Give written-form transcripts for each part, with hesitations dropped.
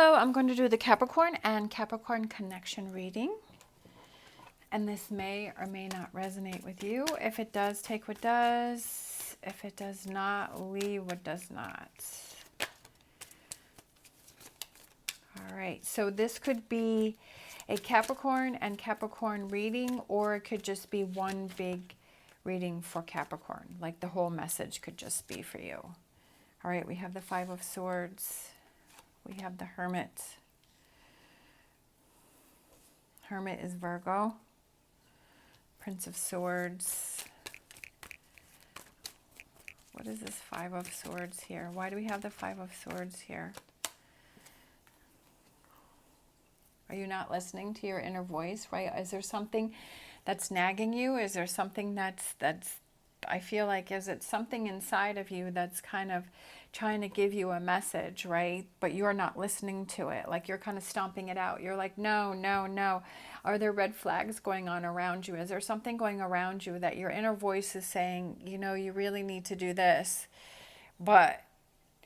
Hello, I'm going to do the Capricorn and Capricorn connection reading. And this may or may not resonate with you. If it does, take what does. If it does not, leave what does not. All right, so this could be a Capricorn and Capricorn reading, or it could just be one big reading for Capricorn. Like the whole message could just be for you. All right, we have the Five of Swords. We have the Hermit. Hermit is Virgo. Prince of Swords. What is this Five of Swords here? Why do we have the Five of Swords here? Are you not listening to your inner voice, right? Is there something that's nagging you? Is there something that's I feel like, is it something inside of you that's kind of trying to give you a message, right? But you're not listening to it. Like you're kind of stomping it out. You're like, no, no, no. Are there red flags going on around you? Is there something going around you that your inner voice is saying, you know, you really need to do this? But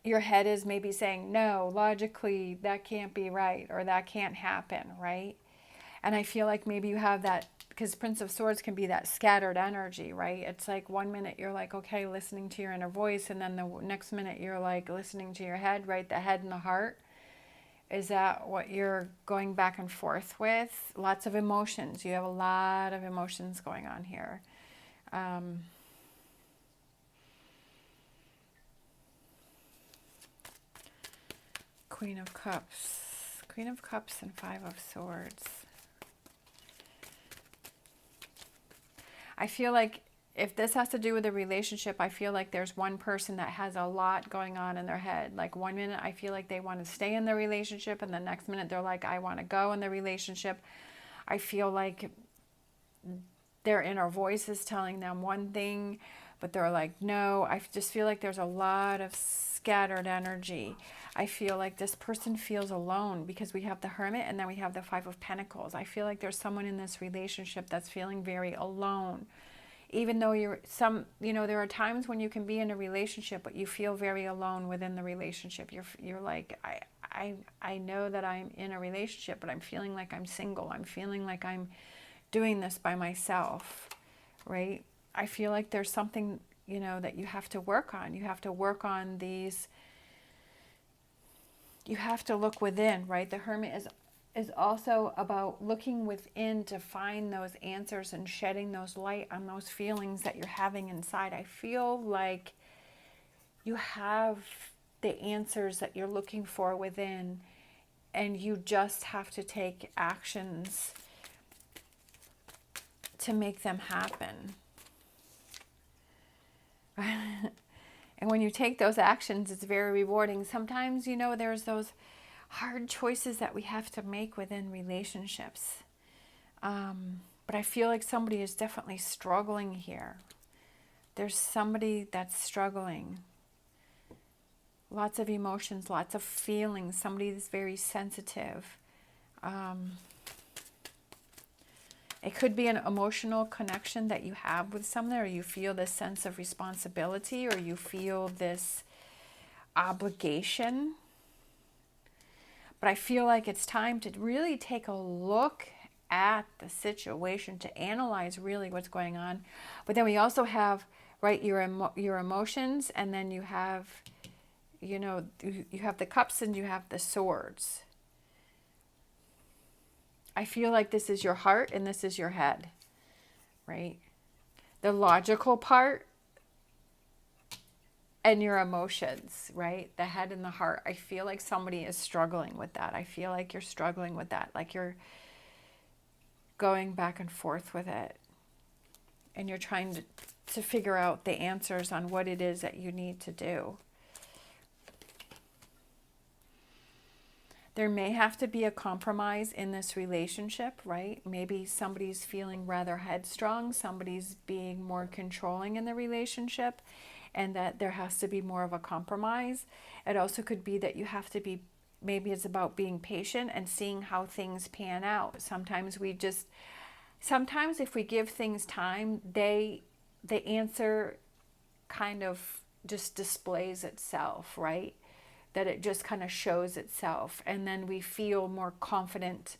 your head is maybe saying, no, logically, that can't be right, or that can't happen, right? And I feel like maybe you have that, because Prince of Swords can be that scattered energy, right? It's like one minute you're like, okay, listening to your inner voice, and then the next minute you're like listening to your head, right? The head and the heart. Is that what you're going back and forth with? Lots of emotions. You have a lot of emotions going on here. Queen of Cups. Queen of Cups and Five of Swords. I feel like if this has to do with a relationship, I feel like there's one person that has a lot going on in their head. Like one minute I feel like they want to stay in the relationship, and the next minute they're like, I want to go in the relationship. I feel like their inner voice is telling them one thing, but they're like, no. I just feel like there's a lot of scattered energy. I feel like this person feels alone because we have the Hermit and then we have the Five of Pentacles. I feel like there's someone in this relationship that's feeling very alone. Even though there are times when you can be in a relationship, but you feel very alone within the relationship. You're like, I know that I'm in a relationship, but I'm feeling like I'm single. I'm feeling like I'm doing this by myself, right? I feel like there's something, that you have to work on. You have to work on these. You have to look within, right? The Hermit is also about looking within to find those answers and shedding those light on those feelings that you're having inside. I feel like you have the answers that you're looking for within, and you just have to take actions to make them happen. And when you take those actions, it's very rewarding. Sometimes, there's those hard choices that we have to make within relationships. But I feel like somebody is definitely struggling here. There's somebody that's struggling. Lots of emotions, lots of feelings. Somebody that's very sensitive. It could be an emotional connection that you have with someone, or you feel this sense of responsibility, or you feel this obligation. But I feel like it's time to really take a look at the situation, to analyze really what's going on. But then we also have, right, your emotions, and then you have, you have the cups and you have the swords. I feel like this is your heart and this is your head, right? The logical part and your emotions, right? The head and the heart. I feel like somebody is struggling with that. I feel like you're struggling with that. Like you're going back and forth with it. And you're trying to figure out the answers on what it is that you need to do. There may have to be a compromise in this relationship, right? Maybe somebody's feeling rather headstrong. Somebody's being more controlling in the relationship, and that there has to be more of a compromise. It also could be that you have to be, maybe it's about being patient and seeing how things pan out. Sometimes if we give things time, the answer kind of just displays itself, right? that it just kind of shows itself. And then we feel more confident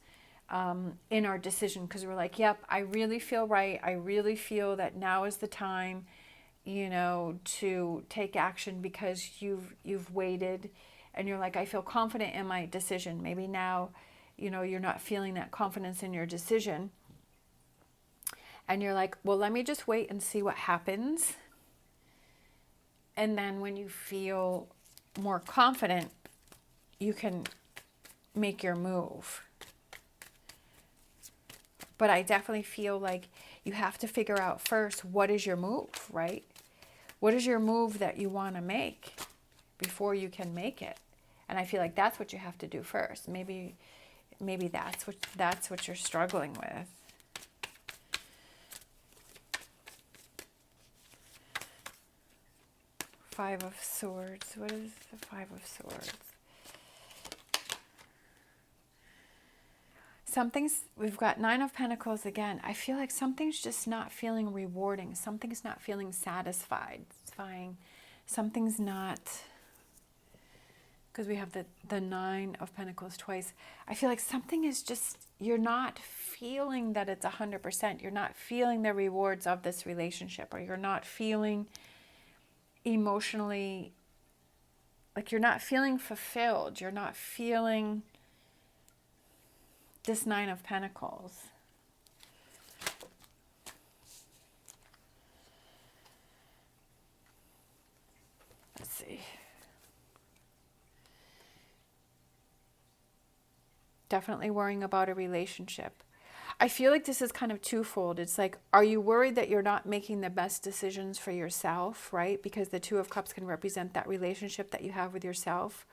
in our decision, because we're like, yep, I really feel right. I really feel that now is the time, to take action, because you've waited and you're like, I feel confident in my decision. Maybe now, you're not feeling that confidence in your decision. And you're like, well, let me just wait and see what happens. And then when you feel more confident, you can make your move. But I definitely feel like you have to figure out first, what is your move, right? What is your move that you want to make before you can make it? And I feel like that's what you have to do first. Maybe that's what you're struggling with. Five of Swords. What is the Five of Swords? We've got Nine of Pentacles again. I feel like something's just not feeling rewarding. Something's not feeling satisfying. Something's not, because we have the Nine of Pentacles twice. I feel like something is just, you're not feeling that it's 100%. You're not feeling the rewards of this relationship, or you're not feeling emotionally, like you're not feeling fulfilled. You're not feeling this Nine of Pentacles. Let's see. Definitely worrying about a relationship. I feel like this is kind of twofold. It's like, are you worried that you're not making the best decisions for yourself, right? Because the Two of Cups can represent that relationship that you have with yourself.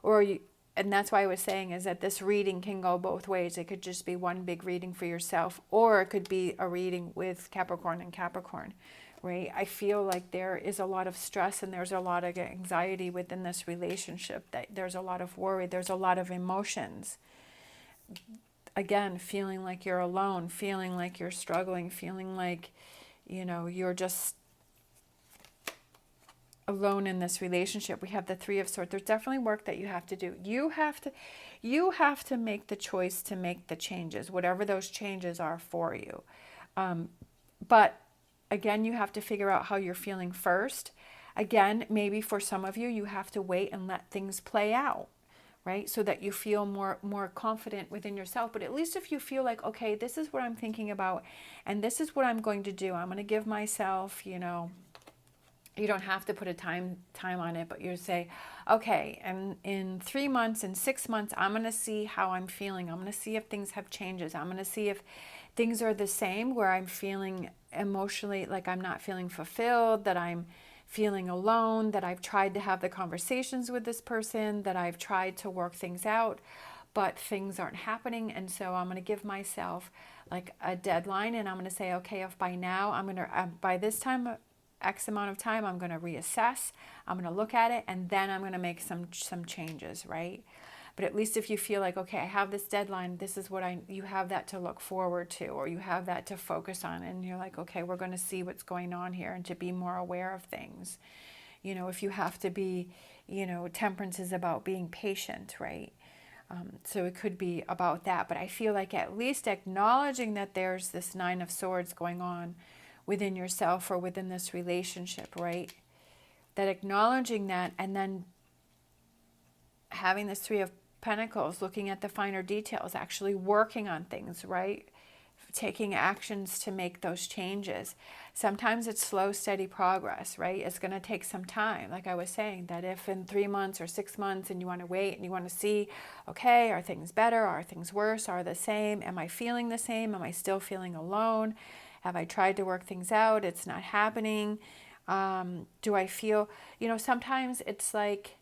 Or are you, and that's why I was saying is that this reading can go both ways. It could just be one big reading for yourself, or it could be a reading with Capricorn and Capricorn, right? I feel like there is a lot of stress and there's a lot of anxiety within this relationship. That there's a lot of worry. There's a lot of emotions. Again, feeling like you're alone, feeling like you're struggling, feeling like, you're just alone in this relationship. We have the Three of Swords. There's definitely work that you have to do. You have to make the choice to make the changes, whatever those changes are for you. But again, you have to figure out how you're feeling first. Again, maybe for some of you, you have to wait and let things play out, right? So that you feel more confident within yourself. But at least if you feel like, okay, this is what I'm thinking about, and this is what I'm going to do. I'm going to give myself, you don't have to put a time on it, but you say, okay, and in 3 months, in 6 months, I'm going to see how I'm feeling. I'm going to see if things have changes. I'm going to see if things are the same, where I'm feeling emotionally like I'm not feeling fulfilled, that I'm feeling alone, that I've tried to have the conversations with this person, that I've tried to work things out, but things aren't happening. And so I'm going to give myself like a deadline, and I'm going to say, okay, if by now by this time, X amount of time, I'm going to reassess, I'm going to look at it, and then I'm going to make some changes, right? But at least if you feel like, okay, I have this deadline, this is what you have that to look forward to, or you have that to focus on, and you're like, okay, we're going to see what's going on here, and to be more aware of things. If you have to be, temperance is about being patient, right? So it could be about that. But I feel like at least acknowledging that there's this Nine of Swords going on within yourself or within this relationship, right? That acknowledging that, and then having this Three of Pentacles, looking at the finer details, actually working on things, right? Taking actions to make those changes. Sometimes it's slow, steady progress, right? It's going to take some time. Like I was saying, that if in 3 months or 6 months and you want to wait and you want to see, okay, are things better? Are things worse? Are the same? Am I feeling the same? Am I still feeling alone? Have I tried to work things out? It's not happening. Do I feel, sometimes it's like,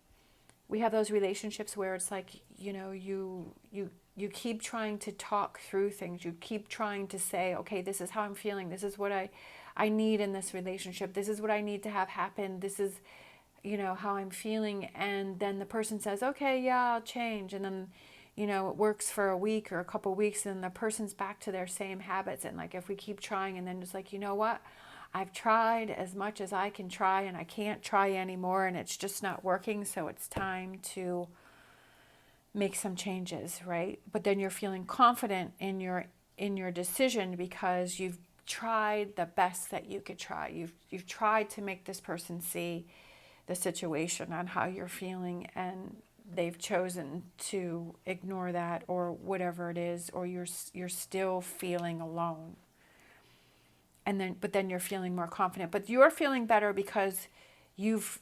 we have those relationships where it's like, you keep trying to talk through things. You keep trying to say, okay, this is how I'm feeling. This is what I need in this relationship. This is what I need to have happen. This is, how I'm feeling. And then the person says, okay, yeah, I'll change. And then, it works for a week or a couple of weeks, and the person's back to their same habits. And like, if we keep trying, and then just like, you know what? I've tried as much as I can try and I can't try anymore and it's just not working, so it's time to make some changes, right? But then you're feeling confident in your decision because you've tried the best that you could try. You've tried to make this person see the situation on how you're feeling, and they've chosen to ignore that or whatever it is, or you're still feeling alone. But then you're feeling more confident. But you're feeling better because you've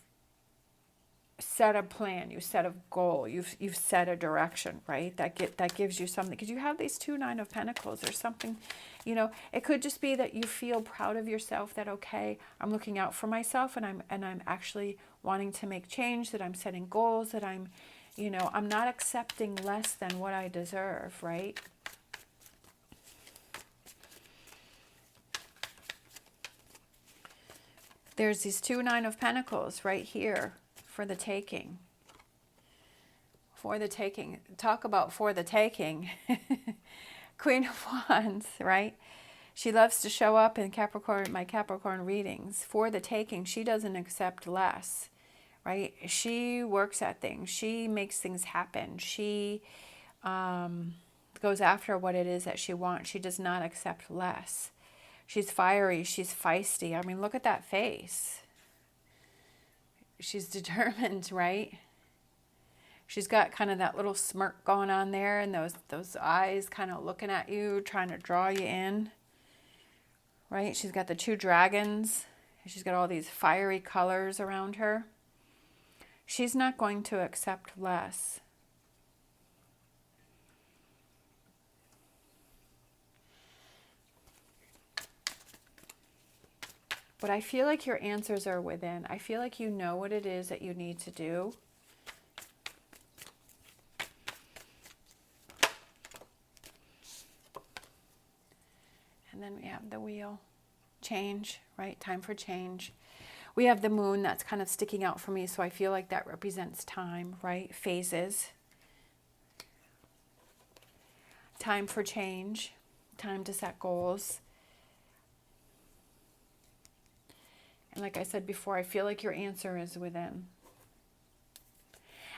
set a plan, you set a goal, you've set a direction, right? That gives you something, because you have these 2 Nine of Pentacles or something. It could just be that you feel proud of yourself, that okay, I'm looking out for myself and I'm actually wanting to make change, that I'm setting goals, that I'm not accepting less than what I deserve, right? There's these 2 Nine of Pentacles right here for the taking. For the taking. Talk about for the taking. Queen of Wands, right? She loves to show up in my Capricorn readings. For the taking. She doesn't accept less, right? She works at things. She makes things happen. She goes after what it is that she wants. She does not accept less. She's fiery. She's feisty. I mean, look at that face. She's determined, right? She's got kind of that little smirk going on there, and those eyes kind of looking at you, trying to draw you in, right? She's got the 2 dragons. She's got all these fiery colors around her. She's not going to accept less. But I feel like your answers are within. I feel like you know what it is that you need to do. And then we have the Wheel. Change, right? Time for change. We have the Moon that's kind of sticking out for me, so I feel like that represents time, right? Phases. Time for change. Time to set goals. And like I said before, I feel like your answer is within.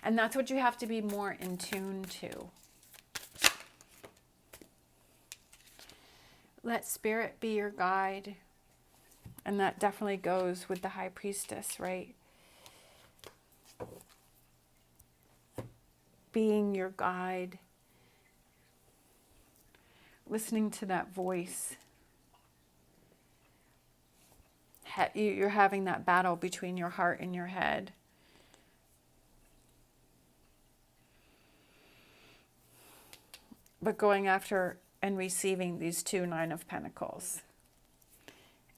And that's what you have to be more in tune to. Let Spirit be your guide. And that definitely goes with the High Priestess, right? Being your guide. Listening to that voice. You're having that battle between your heart and your head. But going after and receiving these 2 Nine of Pentacles.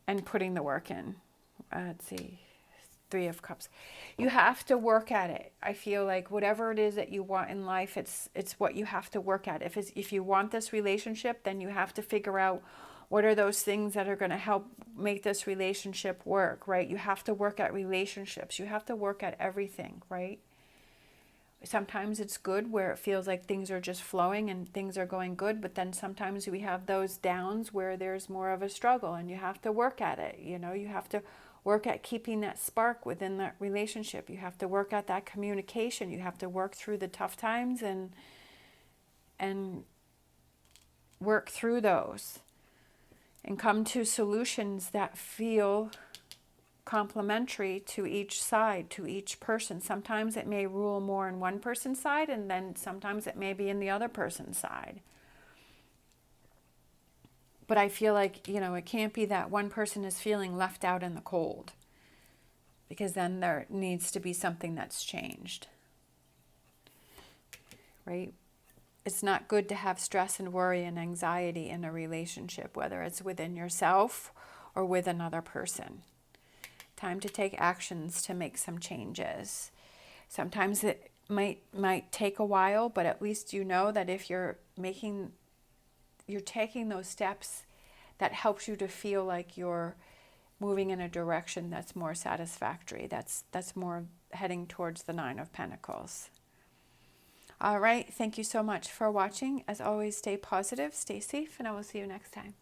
And putting the work in. Let's see. 3 of Cups. You have to work at it. I feel like whatever it is that you want in life, it's what you have to work at. If you want this relationship, then you have to figure out what are those things that are going to help make this relationship work, right? You have to work at relationships. You have to work at everything, right? Sometimes it's good where it feels like things are just flowing and things are going good, but then sometimes we have those downs where there's more of a struggle, and you have to work at it. You have to work at keeping that spark within that relationship. You have to work at that communication. You have to work through the tough times and work through those and come to solutions that feel complementary to each side, to each person. Sometimes it may rule more in one person's side, and then sometimes it may be in the other person's side. But I feel like, it can't be that one person is feeling left out in the cold, because then there needs to be something that's changed, right? It's not good to have stress and worry and anxiety in a relationship, whether it's within yourself or with another person. Time to take actions to make some changes. Sometimes it might take a while, but at least you know that if you're taking those steps, that helps you to feel like you're moving in a direction that's more satisfactory. That's more heading towards the 9 of Pentacles. All right, thank you so much for watching. As always, stay positive, stay safe, and I will see you next time.